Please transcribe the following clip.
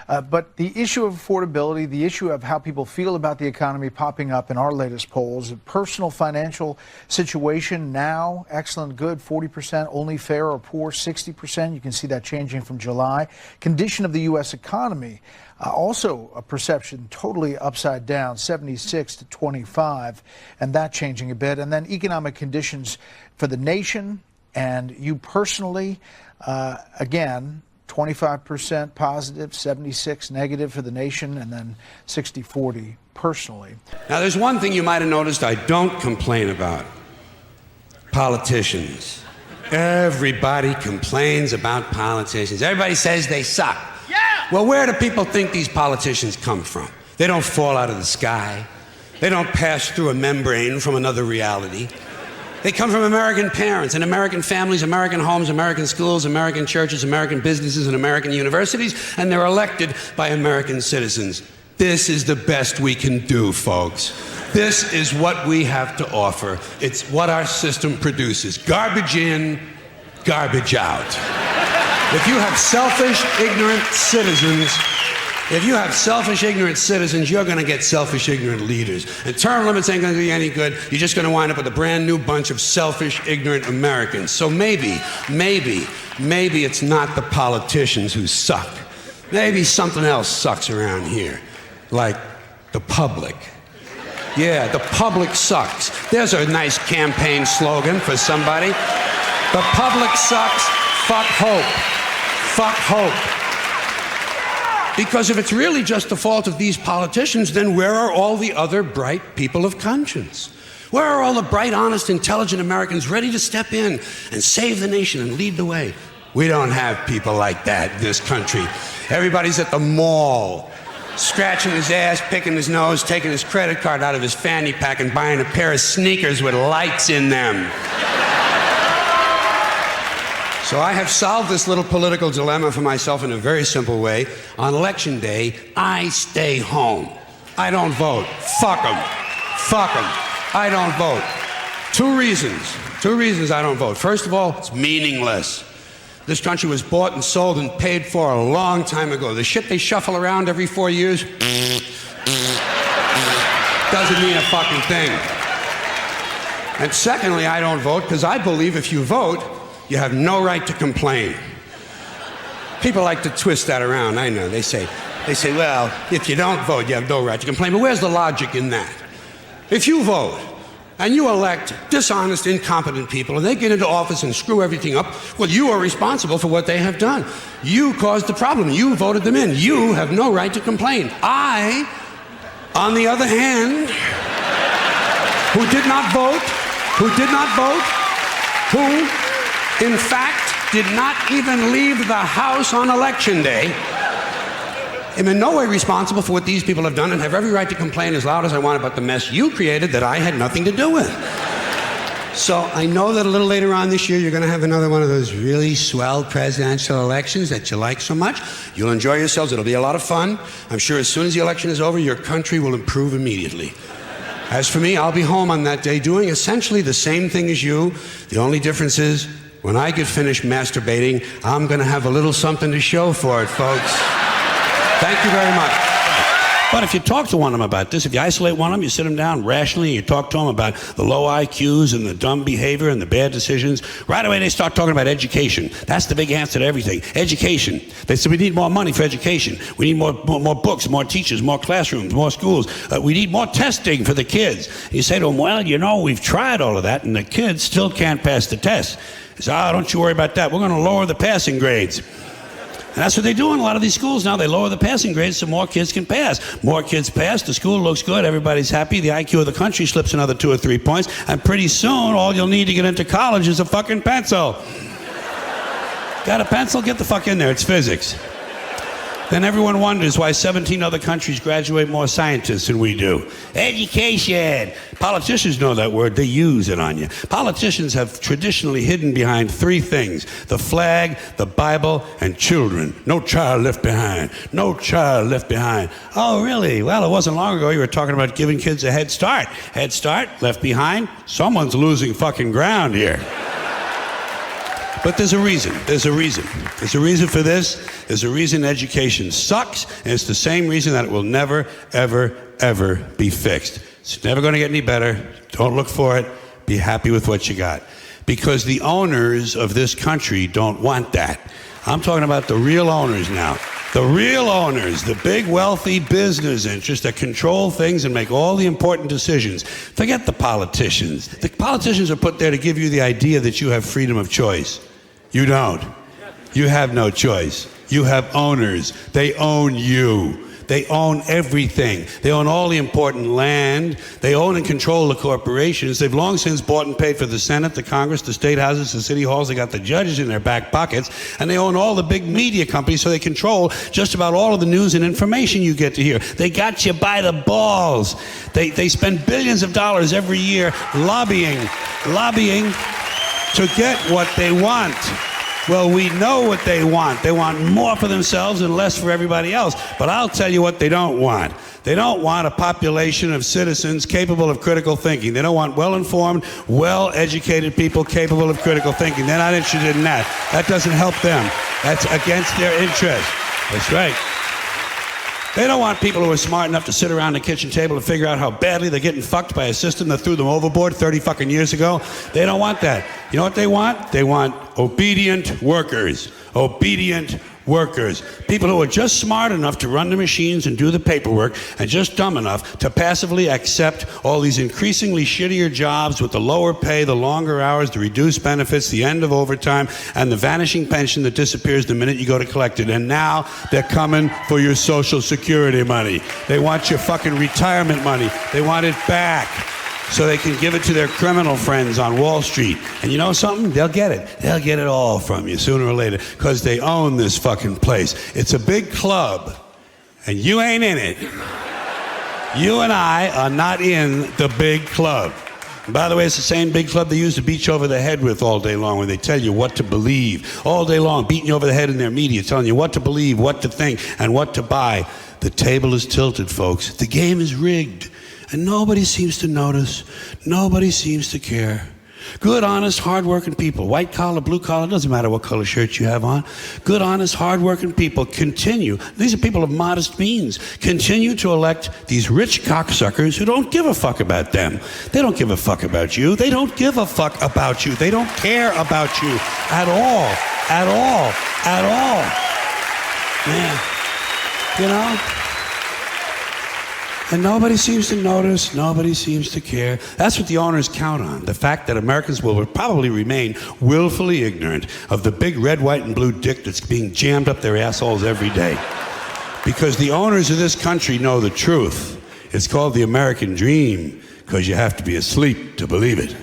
But the issue of affordability, the issue of how people feel about the economy popping up in our latest polls, personal financial situation now, excellent, good, 40%, only fair or poor, 60%. You can see that changing from July. Condition of the U.S. economy, also a perception totally upside down, 76 to 25, and that changing a bit. And then economic conditions for the nation and you personally, again, 25% positive, 76 negative for the nation, and then 60-40 personally. Now, there's one thing you might have noticed I don't complain about. Politicians. Everybody complains about politicians. Everybody says they suck. Yeah! Well, where do people think these politicians come from? They don't fall out of the sky. They don't pass through a membrane from another reality. They come from American parents and American families, American homes, American schools, American churches, American businesses, and American universities, and they're elected by American citizens. This is the best we can do, folks. This is what we have to offer. It's what our system produces. Garbage in, garbage out. If you have selfish, ignorant citizens, you're going to get selfish, ignorant leaders. And term limits ain't going to do you any good. You're just going to wind up with a brand new bunch of selfish, ignorant Americans. So maybe it's not the politicians who suck. Maybe something else sucks around here, like the public. Yeah, the public sucks. There's a nice campaign slogan for somebody. The public sucks. Fuck hope. Fuck hope. Because if it's really just the fault of these politicians, then where are all the other bright people of conscience? Where are all the bright, honest, intelligent Americans ready to step in and save the nation and lead the way? We don't have people like that in this country. Everybody's at the mall, scratching his ass, picking his nose, taking his credit card out of his fanny pack and buying a pair of sneakers with lights in them. So I have solved this little political dilemma for myself in a very simple way. On election day, I stay home. I don't vote. Fuck them. Fuck them. I don't vote. Two reasons I don't vote. First of all, it's meaningless. This country was bought and sold and paid for a long time ago. The shit they shuffle around every 4 years doesn't mean a fucking thing. And secondly, I don't vote because I believe if you vote, you have no right to complain. People like to twist that around, I know. They say, well, if you don't vote, you have no right to complain. But where's the logic in that? If you vote and you elect dishonest, incompetent people and they get into office and screw everything up, well, you are responsible for what they have done. You caused the problem. You voted them in. You have no right to complain. I, on the other hand, who did not vote, who in fact did not even leave the house on election day, am in no way responsible for what these people have done and have every right to complain as loud as I want about the mess you created that I had nothing to do with. So I know that a little later on this year you're going to have another one of those really swell presidential elections that you like so much. You'll enjoy yourselves. It'll be a lot of fun. I'm sure as soon as the election is over, your country will improve immediately. As for me, I'll be home on that day doing essentially the same thing as you. The only difference is when I get finished masturbating, I'm going to have a little something to show for it, folks. Thank you very much. But if you talk to one of them about this, if you isolate one of them, you sit them down rationally, you talk to them about the low IQs and the dumb behavior and the bad decisions, right away they start talking about education. That's the big answer to everything. Education. They say we need more money for education. We need more books, more teachers, more classrooms, more schools. We need more testing for the kids. You say to them, well, you know, we've tried all of that and the kids still can't pass the test. They say, don't you worry about that. We're going to lower the passing grades. And that's what they do in a lot of these schools now. They lower the passing grades so more kids can pass. More kids pass, the school looks good, everybody's happy, the IQ of the country slips another 2 or 3 points, and pretty soon all you'll need to get into college is a fucking pencil. Got a pencil? Get the fuck in there, it's physics. Then everyone wonders why 17 other countries graduate more scientists than we do. Education. Politicians know that word. They use it on you. Politicians have traditionally hidden behind 3 things: the flag, the Bible, and children. No child left behind. No child left behind. Oh, really? Well, it wasn't long ago you were talking about giving kids a head start. Head start, left behind. Someone's losing fucking ground here. But there's a reason. There's a reason. There's a reason for this. There's a reason education sucks, and it's the same reason that it will never, ever, ever be fixed. It's never going to get any better. Don't look for it. Be happy with what you got. Because the owners of this country don't want that. I'm talking about the real owners now. The real owners, the big wealthy business interests that control things and make all the important decisions. Forget the politicians. The politicians are put there to give you the idea that you have freedom of choice. You don't. You have no choice. You have owners. They own you. They own everything. They own all the important land. They own and control the corporations. They've long since bought and paid for the Senate, the Congress, the state houses, the city halls. They got the judges in their back pockets. And they own all the big media companies, so they control just about all of the news and information you get to hear. They got you by the balls. They spend billions of dollars every year lobbying to get what they want. Well, we know what they want. They want more for themselves and less for everybody else. But I'll tell you what they don't want. They don't want a population of citizens capable of critical thinking. They don't want well-informed, well-educated people capable of critical thinking. They're not interested in that. That doesn't help them. That's against their interest. That's right. They don't want people who are smart enough to sit around the kitchen table and figure out how badly they're getting fucked by a system that threw them overboard 30 fucking years ago. They don't want that. You know what they want? They want obedient workers. Obedient workers. People who are just smart enough to run the machines and do the paperwork and just dumb enough to passively accept all these increasingly shittier jobs with the lower pay, the longer hours, the reduced benefits, the end of overtime, and the vanishing pension that disappears the minute you go to collect it. And now they're coming for your Social Security money. They want your fucking retirement money. They want it back, so they can give it to their criminal friends on Wall Street. And you know something? They'll get it. They'll get it all from you sooner or later, because they own this fucking place. It's a big club, and you ain't in it. You and I are not in the big club. And by the way, it's the same big club they use to beat you over the head with all day long when they tell you what to believe. All day long, beating you over the head in their media, telling you what to believe, what to think, and what to buy. The table is tilted, folks. The game is rigged. And nobody seems to notice. Nobody seems to care. Good, honest, hard-working people, white collar, blue collar, doesn't matter what color shirt you have on. Good, honest, hard-working people continue. These are people of modest means. Continue to elect these rich cocksuckers who don't give a fuck about them. They don't give a fuck about you. They don't give a fuck about you. They don't care about you at all. At all. At all. Man. You know? And nobody seems to notice, nobody seems to care. That's what the owners count on, the fact that Americans will probably remain willfully ignorant of the big red, white, and blue dick that's being jammed up their assholes every day. Because the owners of this country know the truth. It's called the American dream, because you have to be asleep to believe it.